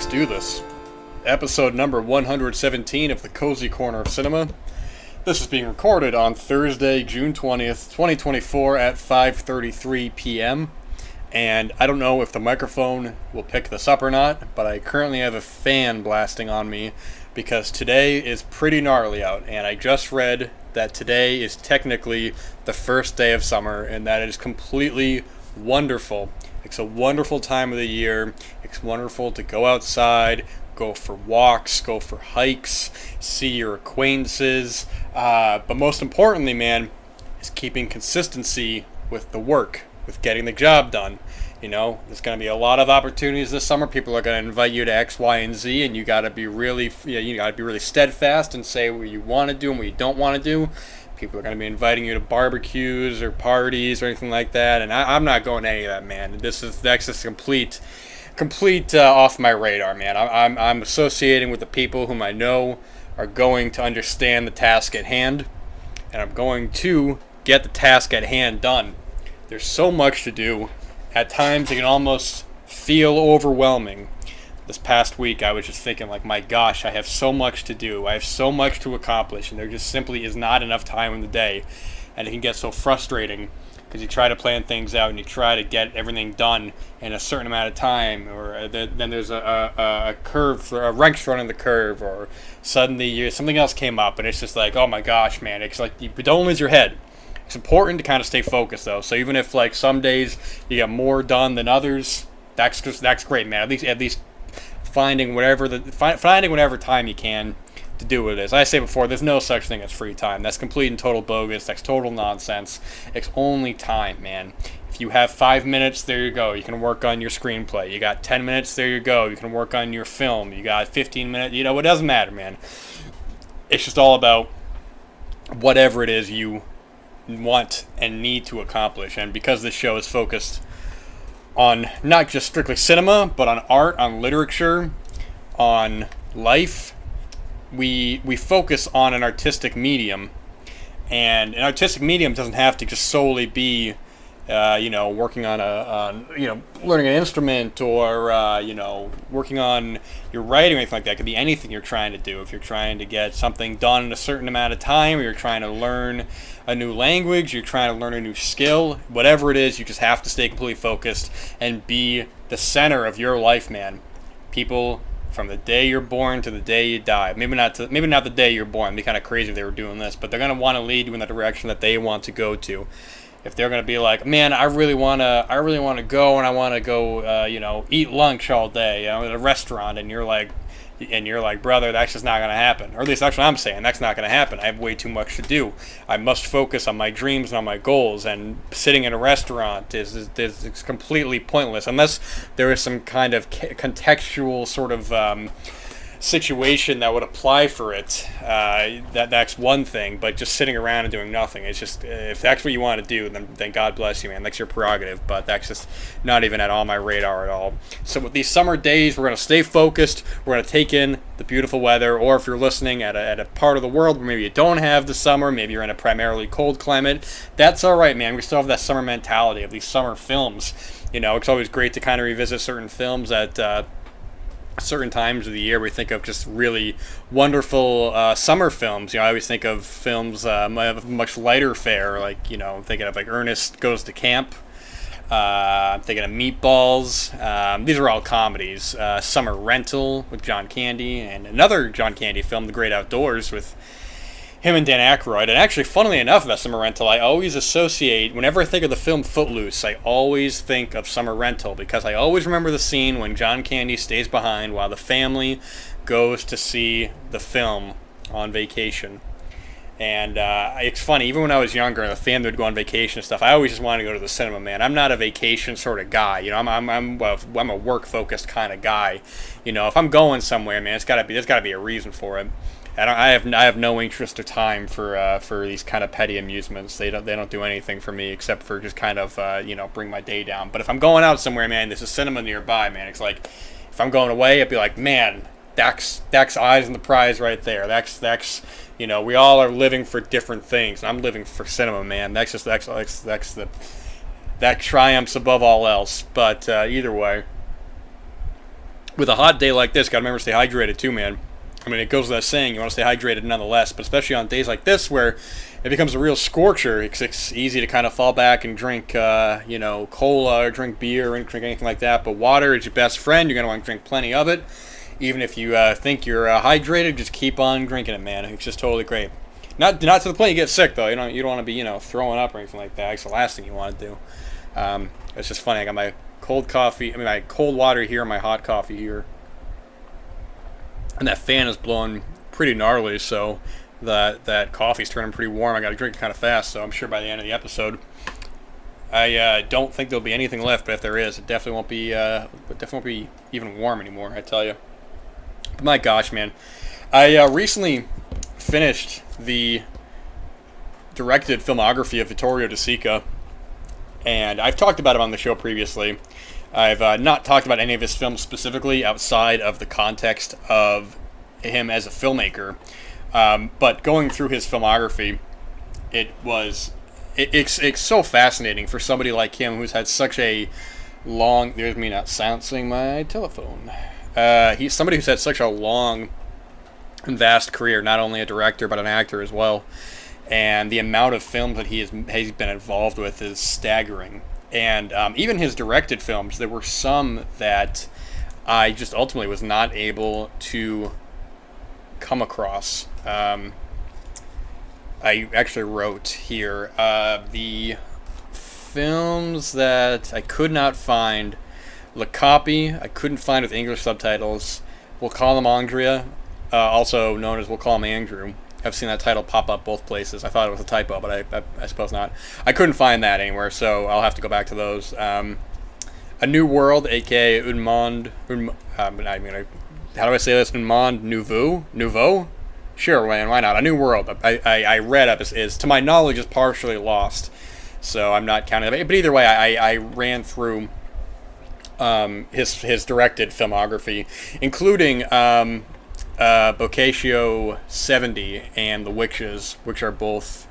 Let's do this. Episode number 117 of the Cozy Corner of Cinema. This is being recorded on Thursday, June 20th, 2024 at 5:33 p.m. And I don't know if the microphone will pick this up or not, but I currently have a fan blasting on me because today is pretty gnarly out, and I just read that today is technically the first day of summer, and that is completely wonderful. It's a wonderful time of the year. It's wonderful to go outside, go for walks, go for hikes, see your acquaintances. But most importantly, man, is keeping consistency with the work, with getting the job done. You know, there's going to be a lot of opportunities this summer. People are going to invite you to X, Y, and Z, and you got to be really steadfast and say what you want to do and what you don't want to do. People are going to be inviting you to barbecues or parties or anything like that, and I'm not going to any of that, man. That's just complete off my radar, man. I'm associating with the people whom I know are going to understand the task at hand, and I'm going to get the task at hand done. There's so much to do. At times, it can almost feel overwhelming. This past week, I was just thinking, like, my gosh, I have so much to do. I have so much to accomplish, and there just simply is not enough time in the day. And it can get so frustrating because you try to plan things out and you try to get everything done in a certain amount of time, or then there's a curve, a wrench thrown in the curve, or suddenly something else came up, and it's just like, oh my gosh, man. It's like, but don't lose your head. It's important to kind of stay focused, though. So even if, like, some days you get more done than others, that's great, man. At least finding whatever time you can to do what it is. Like I say before, there's no such thing as free time. That's complete and total bogus. That's total nonsense. It's only time, man. If you have 5 minutes, there you go. You can work on your screenplay. You got 10 minutes, there you go. You can work on your film. You got 15 minutes. You know, it doesn't matter, man. It's just all about whatever it is you want and need to accomplish. And because this show is focused on not just strictly cinema, but on art, on literature, on life, we focus on an artistic medium. And an artistic medium doesn't have to just solely be working on learning an instrument, or working on your writing or anything like that. It could be anything you're trying to do. If you're trying to get something done in a certain amount of time, or you're trying to learn a new language, you're trying to learn a new skill, whatever it is, you just have to stay completely focused and be the center of your life, man. People, from the day you're born to the day you die, maybe not the day you're born. It'd be kind of crazy if they were doing this, but they're going to want to lead you in the direction that they want to go to. If they're going to be like, man, I really want to go, and I want to go, eat lunch all day, at a restaurant, and you're like, brother, that's just not going to happen. Or at least that's what I'm saying. That's not going to happen. I have way too much to do. I must focus on my dreams and on my goals. And sitting in a restaurant is completely pointless unless there is some kind of contextual sort of situation that would apply for it. That's one thing, but just sitting around and doing nothing, it's just, if that's what you want to do, then God bless you, man. That's your prerogative, but that's just not even on my radar at all. So with these summer days, we're going to stay focused. We're going to take in the beautiful weather, or if you're listening at a part of the world where maybe you don't have the summer, maybe you're in a primarily cold climate, that's all right, man. We still have that summer mentality of these summer films. It's always great to kind of revisit certain films at certain times of the year. We think of just really wonderful summer films. I always think of films much lighter fare, like, I'm thinking of like Ernest Goes to Camp. I'm thinking of Meatballs. These are all comedies. Summer Rental with John Candy, and another John Candy film, The Great Outdoors, with him and Dan Aykroyd. And actually, funnily enough, about Summer Rental, I always associate, whenever I think of the film Footloose, I always think of Summer Rental, because I always remember the scene when John Candy stays behind while the family goes to see the film on vacation. And it's funny, even when I was younger and the family would go on vacation and stuff, I always just wanted to go to the cinema, man. I'm not a vacation sort of guy. I'm a work-focused kind of guy. If I'm going somewhere, man, there's got to be a reason for it. I have no interest or time for these kind of petty amusements. They don't do anything for me except for just kind of bring my day down. But if I'm going out somewhere, man, there's a cinema nearby, man. It's like, if I'm going away, I'd be like, man, that's eyes on the prize right there. That's we all are living for different things. I'm living for cinema, man. That's that triumphs above all else. But either way. with a hot day like this, gotta remember to stay hydrated too, man. I mean, it goes without saying, you want to stay hydrated nonetheless, but especially on days like this where it becomes a real scorcher, it's easy to kind of fall back and drink, cola or drink beer or drink anything like that. But water is your best friend. You're going to want to drink plenty of it. Even if you think you're hydrated, just keep on drinking it, man. It's just totally great. Not to the point you get sick, though. You don't want to be, throwing up or anything like that. It's the last thing you want to do. It's just funny. I got my my cold water here and my hot coffee here. And that fan is blowing pretty gnarly, so that coffee's turning pretty warm. I got to drink it kind of fast, so I'm sure by the end of the episode, I don't think there'll be anything left. But if there is, it definitely won't be even warm anymore. I tell you. But my gosh, man, I recently finished the directed filmography of Vittorio De Sica, and I've talked about him on the show previously. I've not talked about any of his films specifically outside of the context of him as a filmmaker. But going through his filmography, it's so fascinating for somebody like him who's had such a long... There's me not silencing my telephone. He's somebody who's had such a long and vast career, not only a director but an actor as well. And the amount of films that he's been involved with is staggering. And even his directed films, there were some that I just ultimately was not able to come across. I actually wrote here the films that I could not find. La Copy, I couldn't find with English subtitles. We'll Call Him Andrea, also known as We'll Call Him Andrew. I've seen that title pop up both places. I thought it was a typo, but I suppose not. I couldn't find that anywhere, so I'll have to go back to those. A New World, aka Un Monde... how do I say this? Un Monde Nouveau? Sure, man, why not? A New World, I read up, is to my knowledge, is partially lost, so I'm not counting it. But either way, I ran through his directed filmography, including... Boccaccio 70 and The Witches, which are both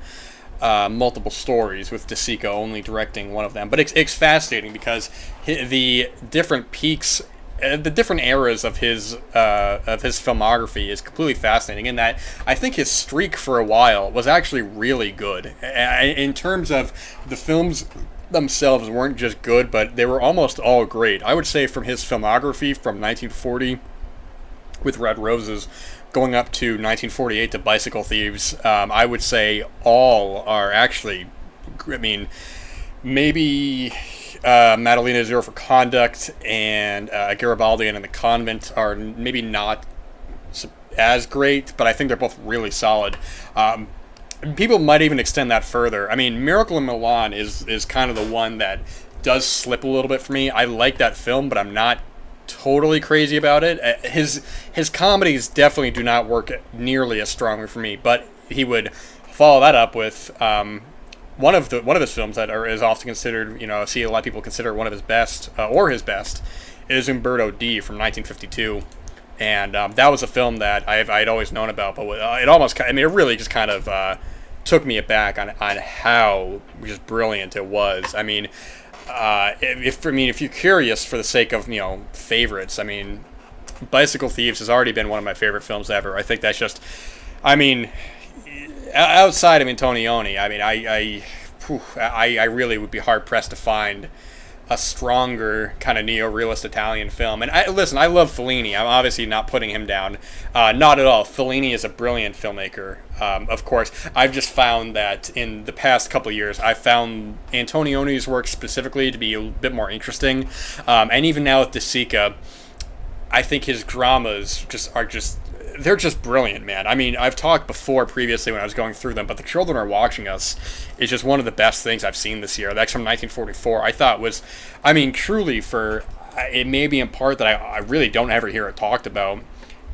multiple stories, with De Sica only directing one of them. But it's fascinating because the different peaks, the different eras of his filmography is completely fascinating. In that, I think his streak for a while was actually really good. In terms of the films themselves weren't just good, but they were almost all great. I would say from his filmography from 1940. With Red Roses, going up to 1948 to Bicycle Thieves, I would say all are actually, maybe Madalena Zero for Conduct and Garibaldian and the Convent are maybe not as great, but I think they're both really solid. People might even extend that further. Miracle in Milan is kind of the one that does slip a little bit for me. I like that film, but I'm not totally crazy about it. His comedies definitely do not work nearly as strongly for me, but he would follow that up with one of his films that is often considered, I see a lot of people consider one of his best, or his best, is Umberto D from 1952, and that was a film that I'd always known about, but it really just kind of took me aback on how just brilliant it was. If you're curious, for the sake of favorites, Bicycle Thieves has already been one of my favorite films ever. I think that's just, outside of Antonioni, I really would be hard pressed to find a stronger kind of neo-realist Italian film. And I love Fellini. I'm obviously not putting him down. Not at all. Fellini is a brilliant filmmaker. Of course, I've just found that in the past couple of years, I've found Antonioni's work specifically to be a bit more interesting. And even now with De Sica, I think his dramas they're just brilliant, man. I've talked before previously when I was going through them, but The Children Are Watching Us is just one of the best things I've seen this year. That's from 1944. I thought was, truly it may be in part that I really don't ever hear it talked about.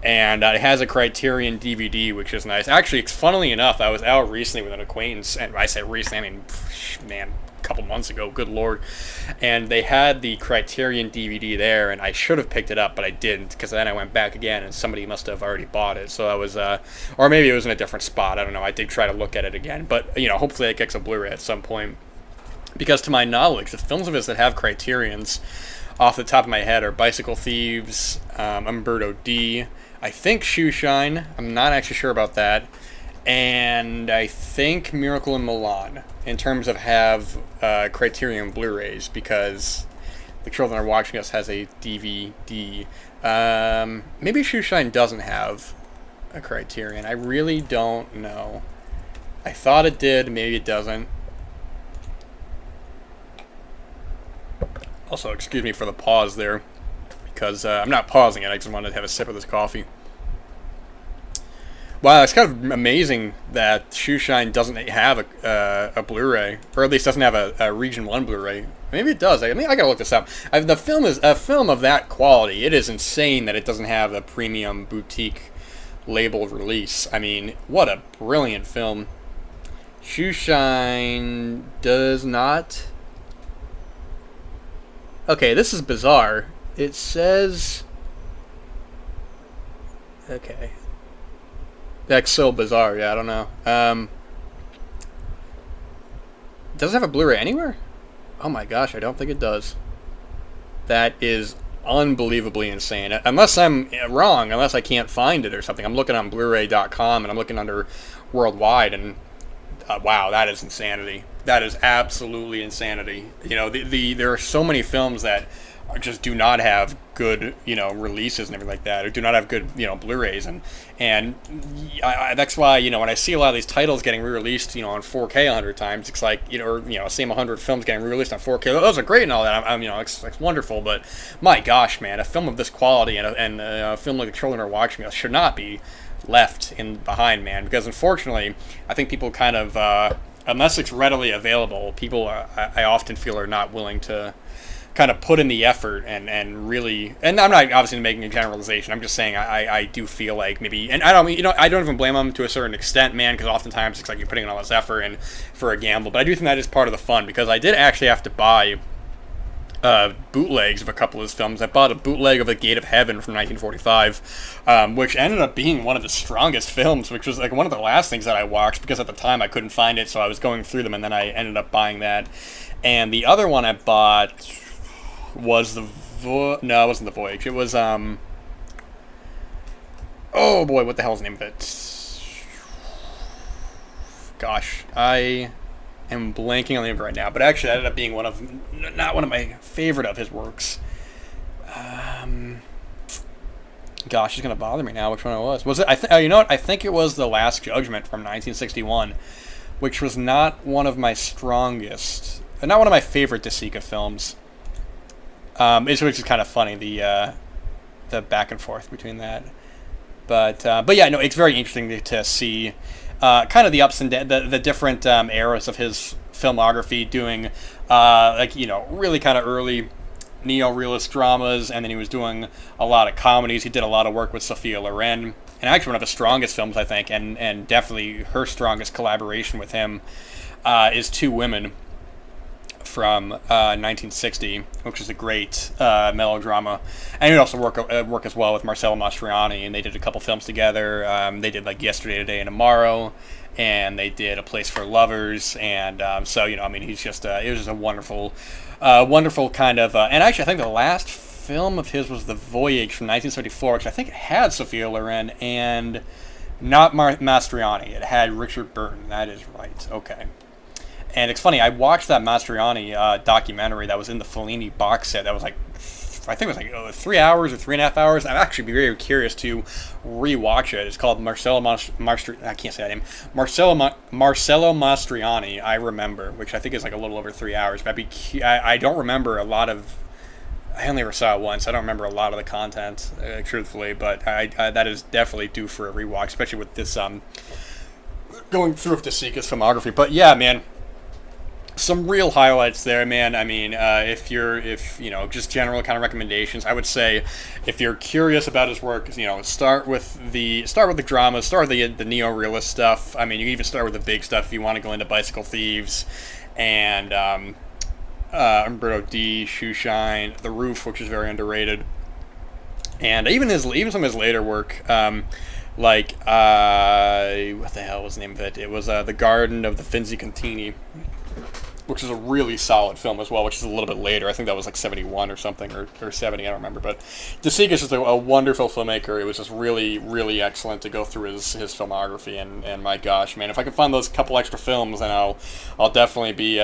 And it has a Criterion DVD, which is nice. Actually, funnily enough, I was out recently with an acquaintance, and I say recently, a couple months ago, good lord, and they had the Criterion DVD there, and I should have picked it up, but I didn't, because then I went back again, and somebody must have already bought it, so I was, or maybe it was in a different spot, I don't know, I did try to look at it again, but, hopefully it gets a Blu-ray at some point, because to my knowledge, the films of his that have Criterions off the top of my head are Bicycle Thieves, Umberto D, I think Shoeshine, I'm not actually sure about that, and I think Miracle in Milan, in terms of have Criterion Blu-rays, because The Children Are Watching Us has a DVD. Maybe Shoeshine doesn't have a Criterion. I really don't know. I thought it did, maybe it doesn't. Also, excuse me for the pause there, because I'm not pausing it, I just wanted to have a sip of this coffee. Wow, it's kind of amazing that Shoeshine doesn't have a Blu-ray, or at least doesn't have a Region 1 Blu-ray. Maybe it does. I gotta look this up. The film is a film of that quality. It is insane that it doesn't have a premium boutique labeled release. I mean, what a brilliant film. Shoeshine does not... Okay, this is bizarre. It says... Okay. That's so bizarre, yeah, I don't know. Does it have a Blu-ray anywhere? Oh my gosh, I don't think it does. That is unbelievably insane. Unless I'm wrong, unless I can't find it or something. I'm looking on Blu-ray.com and I'm looking under worldwide, and wow, that is insanity. That is absolutely insanity. You know, there are so many films that just do not have good, releases and everything like that, or do not have good, Blu-rays, and that's why, when I see a lot of these titles getting re-released, on 4K 100 times, it's like, same 100 films getting re-released on 4K. Those are great and all that. It's wonderful, but my gosh, man, a film of this quality and a film like The Children Are Watching Us should not be left behind, man, because unfortunately, I think people kind of, unless it's readily available, people I often feel are not willing to kind of put in the effort and really, and I'm not obviously making a generalization, I'm just saying I do feel like maybe, and I don't even blame them to a certain extent, man, because oftentimes it's like you're putting in all this effort in for a gamble, but I do think that is part of the fun, because I did actually have to buy bootlegs of a couple of his films. I bought a bootleg of The Gate of Heaven from 1945, which ended up being one of the strongest films, which was like one of the last things that I watched, because at the time I couldn't find it, so I was going through them, and then I ended up buying that. And the other one I bought was no, it wasn't The Voyage. It was oh boy, what the hell's the name of it? Gosh, I am blanking on the name right now, but actually that ended up being not one of my favorite of his works. Gosh, it's gonna bother me now which one it was. Was it? You know what? I think it was The Last Judgment from 1961, which was not one of my strongest, not one of my favorite De Sica films. Which is kind of funny, the back and forth between that. But yeah, no, it's very interesting to see kind of the ups and downs, the different eras of his filmography, doing really kind of early neo-realist dramas, and then he was doing a lot of comedies. He did a lot of work with Sophia Loren, and actually one of his strongest films, I think, and definitely her strongest collaboration with him is Two Women from 1960, which is a great melodrama. And he also work as well with Marcello Mastroianni, and they did a couple films together. They did like Yesterday, Today, and Tomorrow, and they did A Place for Lovers, and so he's just it was just a wonderful kind of and actually I think the last film of his was The Voyage from 1974, which I think had Sophia Loren and not Mastroianni. It had Richard Burton. That is right. Okay. And it's funny, I watched that Mastroianni documentary that was in the Fellini box set. That was like, I think it was like 3 hours or 3.5 hours. I'm actually very curious to rewatch it. It's called Marcello I can't say that name. Marcello Mastroianni, I Remember, which I think is like a little over 3 hours. But I don't remember a lot of. I only ever saw it once. I don't remember a lot of the content, truthfully. But that is definitely due for a rewatch, especially with this going through De Sica's filmography. But yeah, man. Some real highlights there, man. I mean, if just general kind of recommendations, I would say if you're curious about his work, start with the dramas, start with the neo-realist stuff. I mean, you can even start with the big stuff if you want to go into Bicycle Thieves and Umberto D, Shoeshine, The Roof, which is very underrated, and even some of his later work. What the hell was the name of it? It was The Garden of the Finzi Contini. which is a really solid film as well, which is a little bit later. I think that was like 71 or something, or 70, I don't remember. But De Sica is just a wonderful filmmaker. It was just really, really excellent to go through his filmography, and my gosh, man, if I can find those couple extra films, then I'll definitely be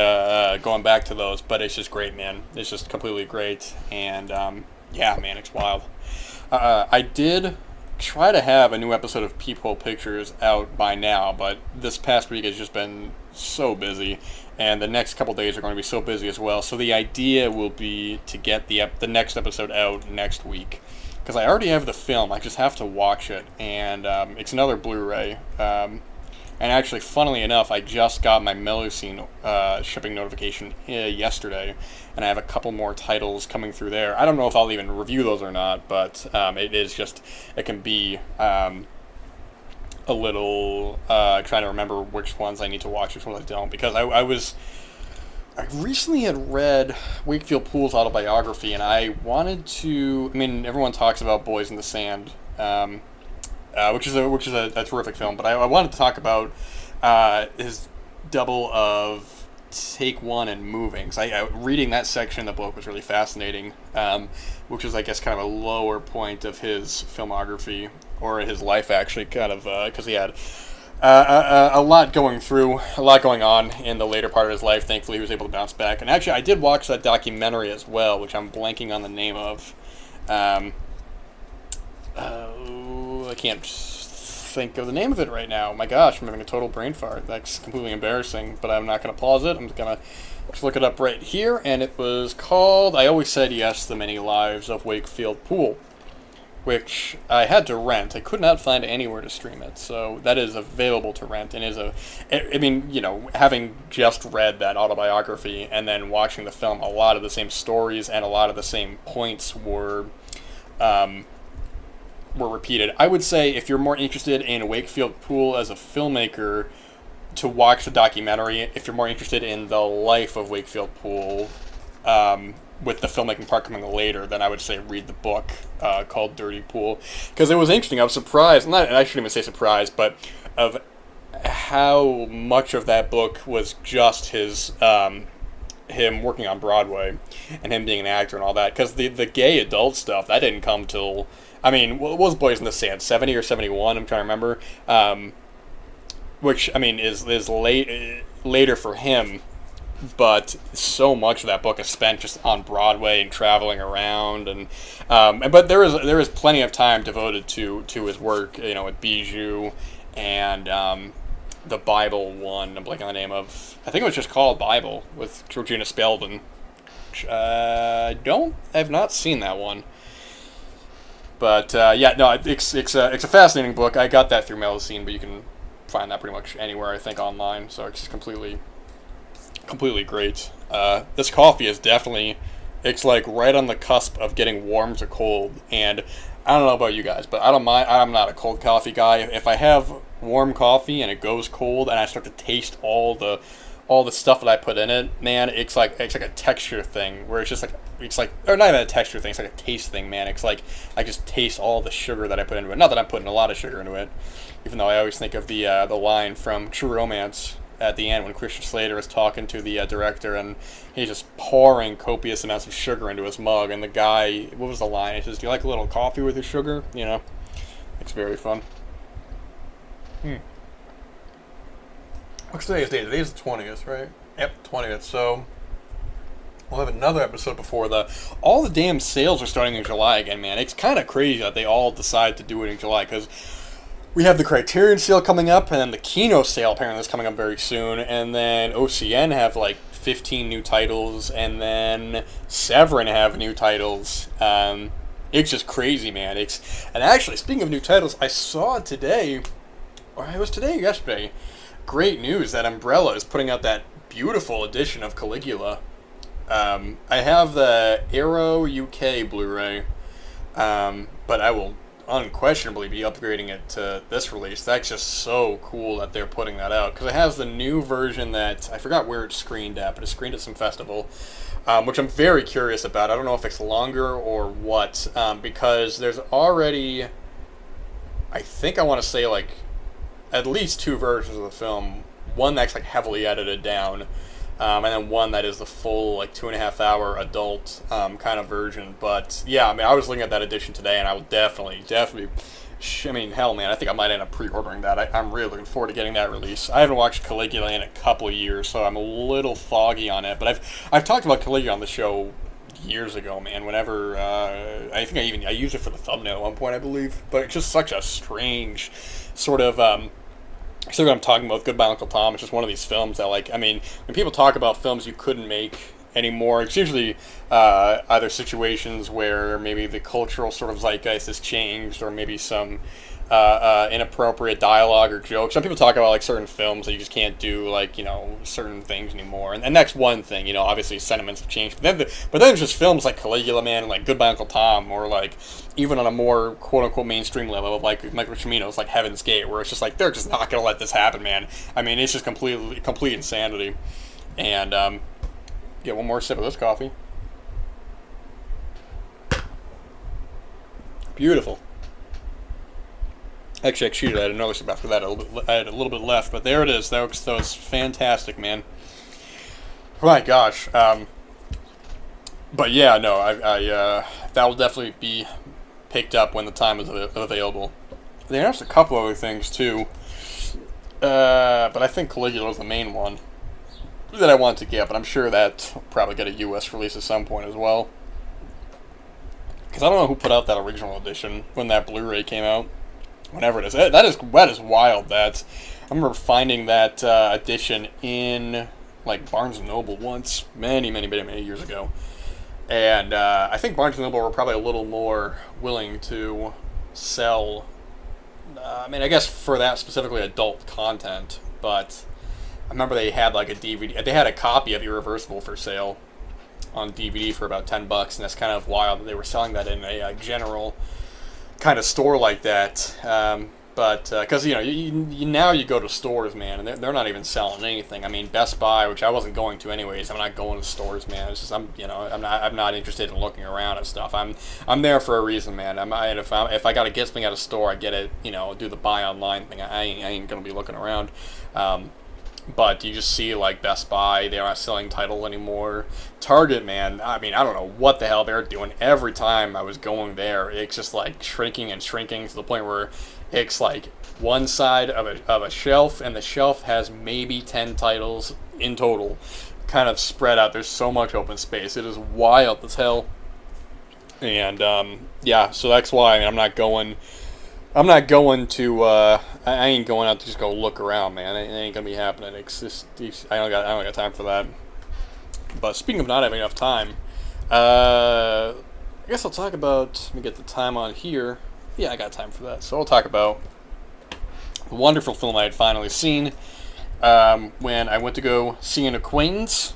going back to those. But it's just great, man. It's just completely great, and yeah, man, it's wild. I did try to have a new episode of Peephole Pictures out by now, but this past week has just been so busy, and the next couple days are going to be so busy as well. So the idea will be to get the next episode out next week, because I already have the film. I just have to watch it, and it's another Blu-ray. And actually, funnily enough, I just got my Melusine shipping notification yesterday, and I have a couple more titles coming through there. I don't know if I'll even review those or not, but it can be a little trying to remember which ones I need to watch, which ones I don't, because I recently had read Wakefield Poole's autobiography, and I wanted to. I mean, everyone talks about Boys in the Sand. Which is a terrific film, but I wanted to talk about his double of Take One and Moving. So reading that section in the book was really fascinating, which is, I guess, kind of a lower point of his filmography, or his life, actually, kind of, because he had a lot going on in the later part of his life. Thankfully, he was able to bounce back. And actually, I did watch that documentary as well, which I'm blanking on the name of. I can't think of the name of it right now. My gosh, I'm having a total brain fart. That's completely embarrassing, but I'm not going to pause it. I'm going to just look it up right here, and it was called I Always Said Yes, The Many Lives of Wakefield Poole, which I had to rent. I could not find anywhere to stream it, so that is available to rent, and I mean, you know, having just read that autobiography and then watching the film, a lot of the same stories and a lot of the same points were repeated. I would say if you're more interested in Wakefield Poole as a filmmaker, to watch the documentary. If you're more interested in the life of Wakefield Poole, with the filmmaking part coming later, then I would say read the book called Dirty Pool, because it was interesting. I was surprised, I shouldn't even say surprised, but of how much of that book was just his him working on Broadway and him being an actor and all that, because the gay adult stuff, that didn't come till, I mean, what was Boys in the Sand, 70 or 71, I'm trying to remember, which, I mean, is later for him, but so much of that book is spent just on Broadway and traveling around, and but there is plenty of time devoted to his work, you know, at Bijou and the Bible one. I'm blanking on the name of. I think it was just called Bible with Georgina Spelden. I've not seen that one, but yeah, no, it's a fascinating book. I got that through Melusine, but you can find that pretty much anywhere, I think, online. So it's just completely great. This coffee is definitely, it's like right on the cusp of getting warm to cold, and I don't know about you guys, but I don't mind. I'm not a cold coffee guy. If I have warm coffee and it goes cold and I start to taste all the stuff that I put in it, man, it's like a texture thing where it's like or not even a texture thing, it's like a taste thing, man. It's like I just taste all the sugar that I put into it. Not that I'm putting a lot of sugar into it, even though I always think of the line from True Romance at the end when Christian Slater is talking to the director, and he's just pouring copious amounts of sugar into his mug, and the guy, what was the line? He says, "Do you like a little coffee with your sugar?" You know, it's very fun. What's today's date? Today's the 20th, right? Yep, 20th. So we'll have another episode before all the damn sales are starting in July again, man. It's kind of crazy that they all decide to do it in July, because we have the Criterion sale coming up, and then the Kino sale apparently is coming up very soon, and then OCN have like 15 new titles, and then Severin have new titles. It's just crazy, man. And actually, speaking of new titles, I saw today, or it was today or yesterday, great news that Umbrella is putting out that beautiful edition of Caligula. I have the Arrow UK Blu-ray, but I will unquestionably be upgrading it to this release. That's just so cool that they're putting that out, because it has the new version that I forgot where it's screened at, but it's screened at some festival, which I'm very curious about. I don't know if it's longer or what, because there's already, I think I want to say like at least two versions of the film. One that's like heavily edited down, and then one that is the full like 2.5 hour adult kind of version. But yeah, I mean, I was looking at that edition today, and I will definitely. I mean, hell, man, I think I might end up pre-ordering that. I'm really looking forward to getting that release. I haven't watched Caligula in a couple of years, so I'm a little foggy on it. But I've talked about Caligula on the show years ago, man. Whenever I think I used it for the thumbnail at one point, I believe. But it's just such a strange sort of. So what I'm talking about with Goodbye Uncle Tom, it's just one of these films that, like, I mean, when people talk about films you couldn't make anymore, it's usually either situations where maybe the cultural sort of zeitgeist has changed, or maybe some inappropriate dialogue or jokes. Some people talk about, like, certain films that you just can't do, like, you know, certain things anymore, and that's one thing, you know, obviously sentiments have changed, but then there's just films like Caligula, man, and like Goodbye Uncle Tom, or like even on a more quote-unquote mainstream level of like Michael Cimino's like Heaven's Gate, where it's just like, they're just not gonna let this happen, man. I mean, it's just complete insanity. And get one more sip of this coffee. Beautiful. Actually, I cheated. I had another sip after that. I had a little bit left, but there it is. That was fantastic, man. My gosh. But yeah, no, I that will definitely be picked up when the time is available. They announced a couple other things too, but I think Caligula was the main one that I want to get. But I'm sure that will probably get a U.S. release at some point as well. Because I don't know who put out that original edition when that Blu-ray came out. Whenever it is, that is wild. I remember finding that edition in like Barnes and Noble once, many years ago, and I think Barnes and Noble were probably a little more willing to sell. I mean, I guess for that specifically adult content, but I remember they had like a DVD. They had a copy of Irreversible for sale on DVD for about $10, and that's kind of wild that they were selling that in a general kind of store like that, but because you know, you now you go to stores, man, and they're not even selling anything. I mean, Best Buy, which I wasn't going to anyways. I'm not going to stores, man. It's just I'm not interested in looking around at stuff. I'm there for a reason, man. If I got to get something at a store, I get it. You know, do the buy online thing. I ain't gonna be looking around. But you just see, like, Best Buy, they're not selling title anymore. Target, man, I mean, I don't know what the hell they're doing. Every time I was going there, it's just, like, shrinking to the point where it's, like, one side of a shelf, and the shelf has maybe 10 titles in total, kind of spread out. There's so much open space. It is wild as hell. And, yeah, so that's why, I mean, I'm not going to, I ain't going out to just go look around, man. It ain't gonna be happening. It's just, I don't got time for that. But speaking of not having enough time, I guess I'll talk about, let me get the time on here. Yeah, I got time for that. So I'll talk about the wonderful film I had finally seen, when I went to go see an acquaintance,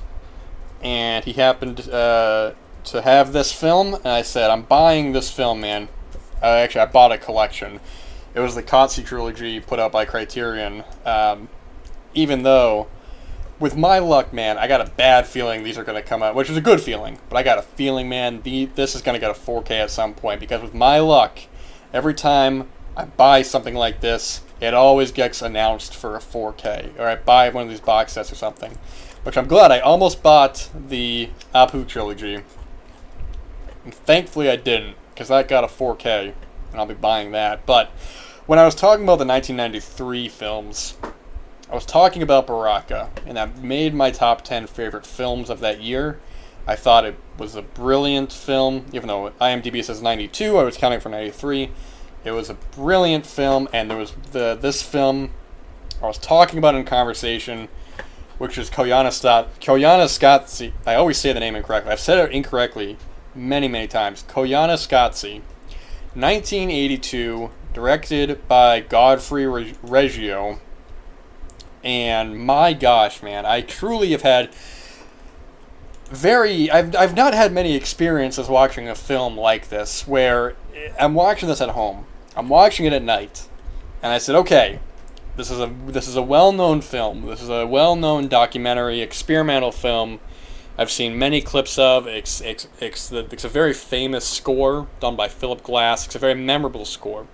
and he happened, to have this film, and I said, I'm buying this film, man. Actually, I bought a collection. It was the Qatsi trilogy put out by Criterion. Even though, with my luck, man, I got a bad feeling these are going to come out, which is a good feeling, but I got a feeling, man, this is going to get a 4K at some point, because with my luck, every time I buy something like this, it always gets announced for a 4K, or I buy one of these box sets or something, which I'm glad. I almost bought the Apu trilogy, and thankfully I didn't, because that got a 4K, and I'll be buying that. But when I was talking about the 1993 films, I was talking about Baraka, and that made my top 10 favorite films of that year. I thought it was a brilliant film, even though IMDb says 92, I was counting for 93. It was a brilliant film, and there was this film I was talking about in conversation, which is Koyaanisqatsi. I always say the name incorrectly. I've said it incorrectly many times. Koyaanisqatsi, 1982, directed by Godfrey Reggio, and my gosh, man, I truly have had I've not had many experiences watching a film like this, where I'm watching this at home, I'm watching it at night, and I said, okay, this is a well-known film, this is a well-known documentary, experimental film, I've seen many clips of. It's a very famous score done by Philip Glass. It's a very memorable score.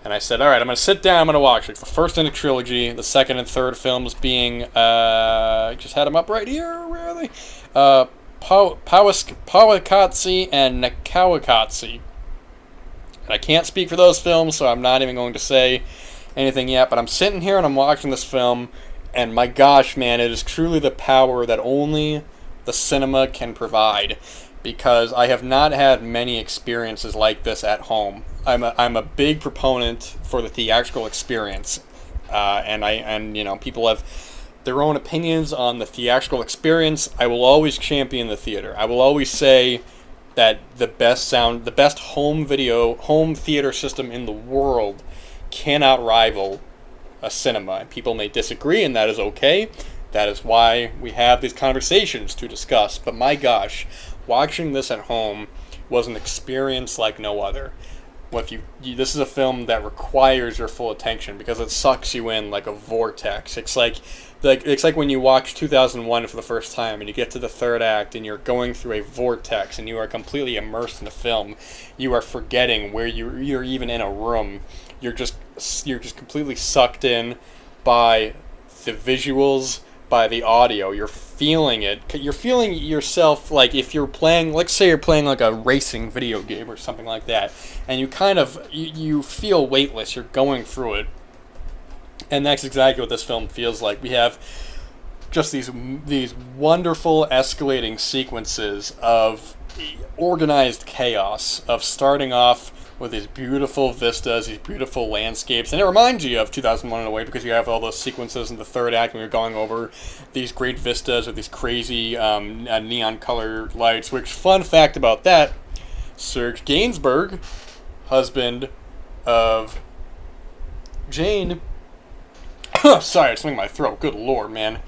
And I said, all right, I'm going to sit down, I'm going to watch it. It's the first in a trilogy, the second and third films being, I just had them up right here, where are they? Koyaanisqatsi and Koyaanisqatsi. And I can't speak for those films, so I'm not even going to say anything yet, but I'm sitting here and I'm watching this film, and my gosh, man, it is truly the power that only the cinema can provide, because I have not had many experiences like this at home. I'm a big proponent for the theatrical experience, and people have their own opinions on the theatrical experience. I will always champion the theater. I will always say that the best home theater system in the world cannot rival a cinema. And people may disagree, and that is okay. That is why we have these conversations to discuss. But my gosh, watching this at home was an experience like no other. Well, this is a film that requires your full attention because it sucks you in like a vortex. It's like when you watch 2001 for the first time and you get to the third act and you're going through a vortex and you are completely immersed in the film. You are forgetting where you're even in a room. You're just completely sucked in by the visuals, by the audio. You're feeling it. You're feeling yourself like if you're playing, let's say you're playing like a racing video game or something like that, and you feel weightless. You're going through it. And that's exactly what this film feels like. We have just these wonderful escalating sequences of organized chaos, of starting off with these beautiful vistas, these beautiful landscapes. And it reminds you of 2001 in a way because you have all those sequences in the third act when you're going over these great vistas with these crazy neon color lights, which, fun fact about that, Serge Gainsbourg, husband of Jane... Sorry, it's in my throat. Good lord, man.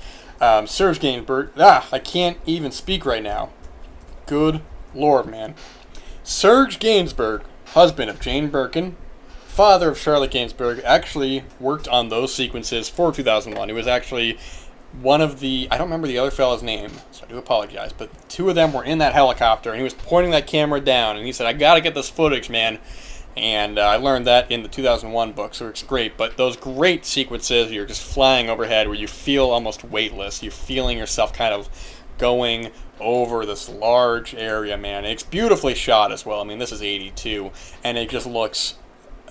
Serge Gainsbourg... I can't even speak right now. Good lord, man. Serge Gainsbourg, husband of Jane Birkin, father of Charlotte Gainsbourg, actually worked on those sequences for 2001. He was actually one of the... I don't remember the other fella's name, so I do apologize, but two of them were in that helicopter, and he was pointing that camera down, and he said, I gotta get this footage, man. And I learned that in the 2001 book, so it's great. But those great sequences, you're just flying overhead where you feel almost weightless. You're feeling yourself kind of going over this large area, man. It's beautifully shot as well. I mean, this is 82, and it just looks...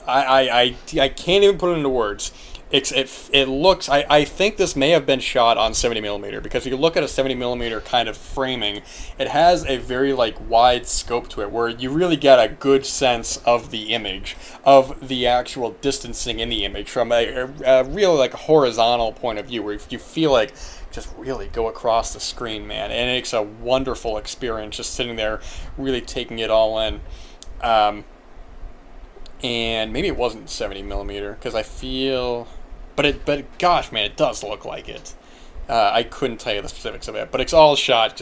I can't even put it into words. It looks... I think this may have been shot on 70mm, because if you look at a 70mm kind of framing, it has a very wide scope to it, where you really get a good sense of the image, of the actual distancing in the image from a real horizontal point of view, where you feel like just really go across the screen, man. And it's a wonderful experience just sitting there really taking it all in. And maybe it wasn't 70mm, because I feel... But gosh, man, it does look like it. I couldn't tell you the specifics of it, but it's all shot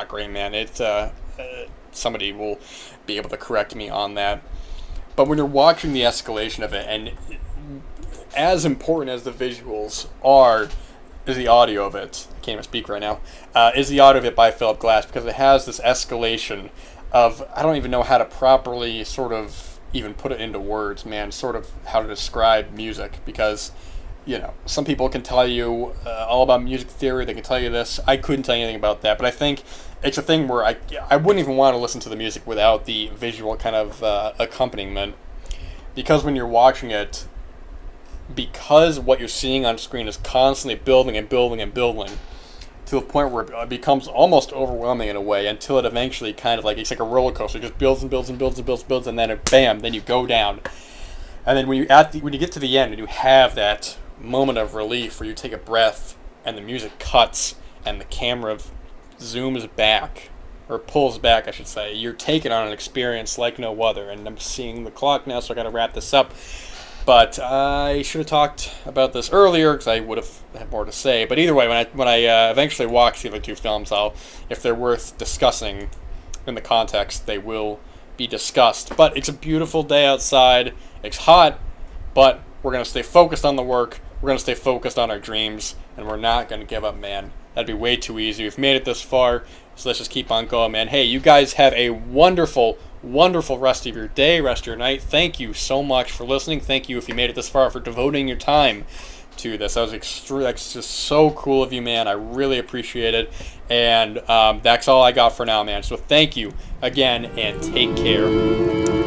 great, man. Somebody will be able to correct me on that. But when you're watching the escalation of it, and as important as the visuals are, is the audio of it. I can't even speak right now. Is the audio of it by Philip Glass, because it has this escalation of, I don't even know how to properly sort of even put it into words, man, sort of how to describe music, because, some people can tell you all about music theory, they can tell you this. I couldn't tell you anything about that, but I think it's a thing where I wouldn't even want to listen to the music without the visual kind of accompaniment, because when you're watching it, because what you're seeing on screen is constantly building and building and building, to the point where it becomes almost overwhelming in a way, until it eventually kind of it's like a roller coaster. It just builds and builds and builds and builds and builds, and then bam, then you go down. And then when you get to the end and you have that moment of relief where you take a breath and the music cuts and the camera zooms back, or pulls back, I should say, you're taken on an experience like no other. And I'm seeing the clock now, so I got to wrap this up. But I should have talked about this earlier, because I would have had more to say. But either way, when I eventually watch the other two films, if they're worth discussing in the context, they will be discussed. But it's a beautiful day outside. It's hot, but we're going to stay focused on the work. We're going to stay focused on our dreams, and we're not going to give up, man. That'd be way too easy. We've made it this far, so let's just keep on going, man. Hey, you guys have a wonderful, wonderful rest of your day, rest of your night. Thank you so much for listening. Thank you if you made it this far, for devoting your time to this. That's just so cool of you, man. I really appreciate it. And that's all I got for now, man. So thank you again, and take care.